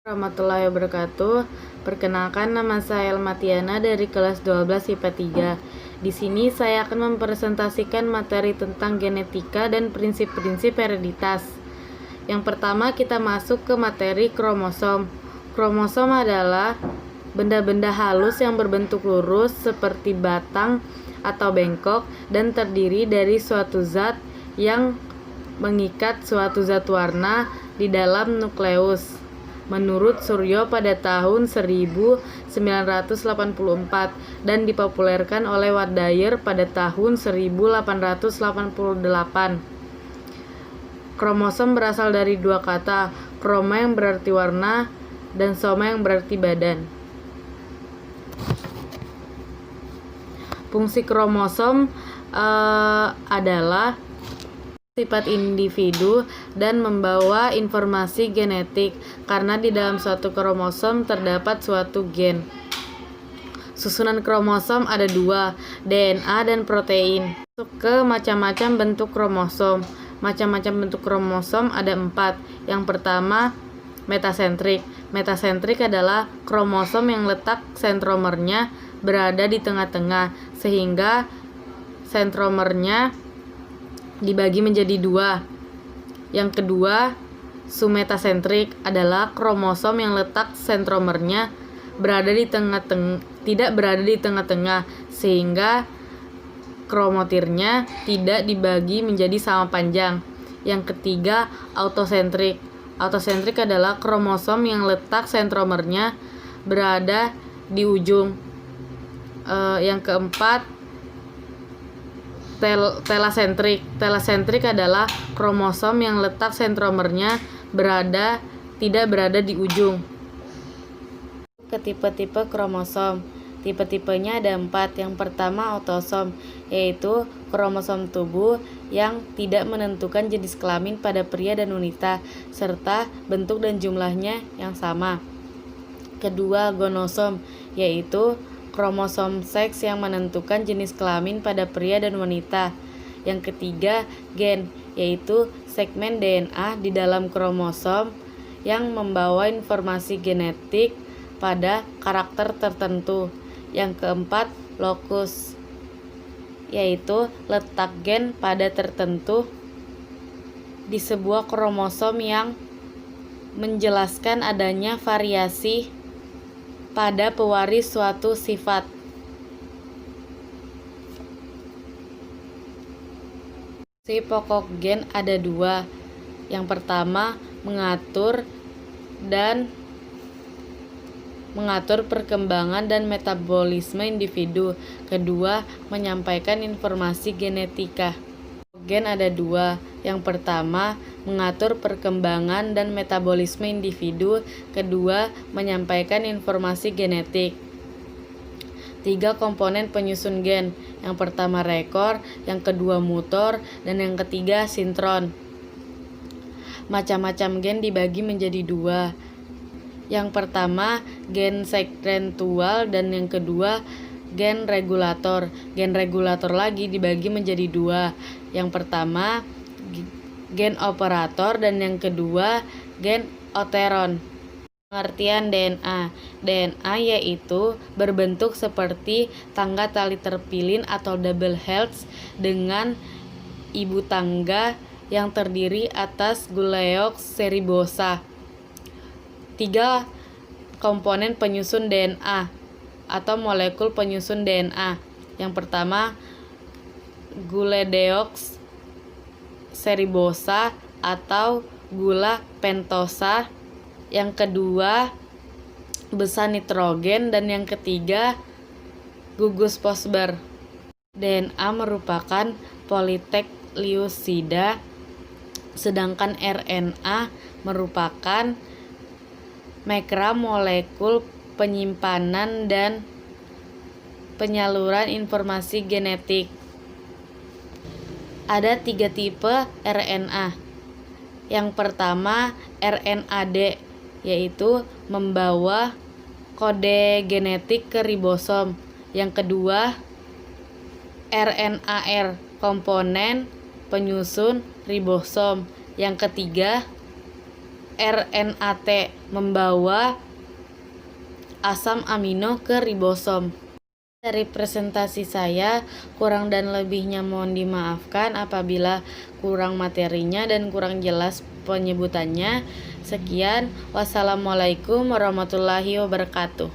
Warahmatullahi wabarakatuh. Perkenalkan, nama saya Elmatiana dari kelas 12 IPA 3. Di sini saya akan mempresentasikan materi tentang genetika dan prinsip-prinsip hereditas. Yang pertama, kita masuk ke materi kromosom. Kromosom adalah benda-benda halus yang berbentuk lurus seperti batang atau bengkok dan terdiri dari suatu zat yang mengikat suatu zat warna di dalam nukleus. Menurut Suryo pada tahun 1984 dan dipopulerkan oleh Watt Dyer pada tahun 1888. Kromosom berasal dari dua kata, kroma yang berarti warna dan soma yang berarti badan. Fungsi kromosom adalah sifat individu dan membawa informasi genetik karena di dalam suatu kromosom terdapat suatu gen. Susunan kromosom ada dua, DNA dan protein. Masuk ke macam-macam bentuk kromosom. Macam-macam bentuk kromosom ada 4. Yang pertama, metasentrik. Metasentrik adalah kromosom yang letak sentromernya berada di tengah-tengah sehingga sentromernya dibagi menjadi dua. Yang kedua, sumetasentrik adalah kromosom yang letak sentromernya tidak berada di tengah-tengah sehingga kromotirnya tidak dibagi menjadi sama panjang. Yang ketiga, autosentrik. Autosentrik adalah kromosom yang letak sentromernya berada di ujung. Yang keempat, telasentrik. Telasentrik adalah kromosom yang letak sentromernya tidak berada di ujung. Ke tipe-tipe kromosom. Tipe-tipenya ada 4. Yang pertama, autosom, yaitu kromosom tubuh yang tidak menentukan jenis kelamin pada pria dan wanita serta bentuk dan jumlahnya yang sama. Kedua, gonosom, yaitu kromosom seks yang menentukan jenis kelamin pada pria dan wanita. Yang ketiga, gen, yaitu segmen DNA di dalam kromosom yang membawa informasi genetik pada karakter tertentu. Yang keempat, lokus, yaitu letak gen pada tertentu di sebuah kromosom yang menjelaskan adanya variasi pada pewaris suatu sifat. Fungsi pokok gen ada 2. Yang pertama, mengatur perkembangan dan metabolisme individu. Kedua, menyampaikan informasi genetika. Gen ada 2. Yang pertama, mengatur perkembangan dan metabolisme individu. Kedua, menyampaikan informasi genetik. 3 komponen penyusun gen. Yang pertama rekor, yang kedua motor, dan yang ketiga sintron. Macam-macam gen dibagi menjadi 2. Yang pertama, gen sekrentual, dan yang kedua gen regulator. Gen regulator lagi dibagi menjadi 2. Yang pertama, gen operator, dan yang kedua gen oteron. Pengertian DNA. DNA yaitu berbentuk seperti tangga tali terpilin atau double helix dengan ibu tangga yang terdiri atas Guleox seribosa. 3 komponen penyusun DNA atau molekul penyusun DNA. Yang pertama, Guleox seribosa atau gula pentosa. Yang kedua, besa nitrogen, dan yang ketiga, gugus fosfor. DNA merupakan politekliusida, sedangkan RNA merupakan makramolekul penyimpanan dan penyaluran informasi genetik. Ada 3 tipe RNA. Yang pertama, RNAD, yaitu membawa kode genetik ke ribosom. Yang kedua, RNAR, komponen penyusun ribosom. Yang ketiga, RNAT membawa asam amino ke ribosom. Dari presentasi saya, kurang dan lebihnya mohon dimaafkan apabila kurang materinya dan kurang jelas penyebutannya. Sekian, wassalamualaikum warahmatullahi wabarakatuh.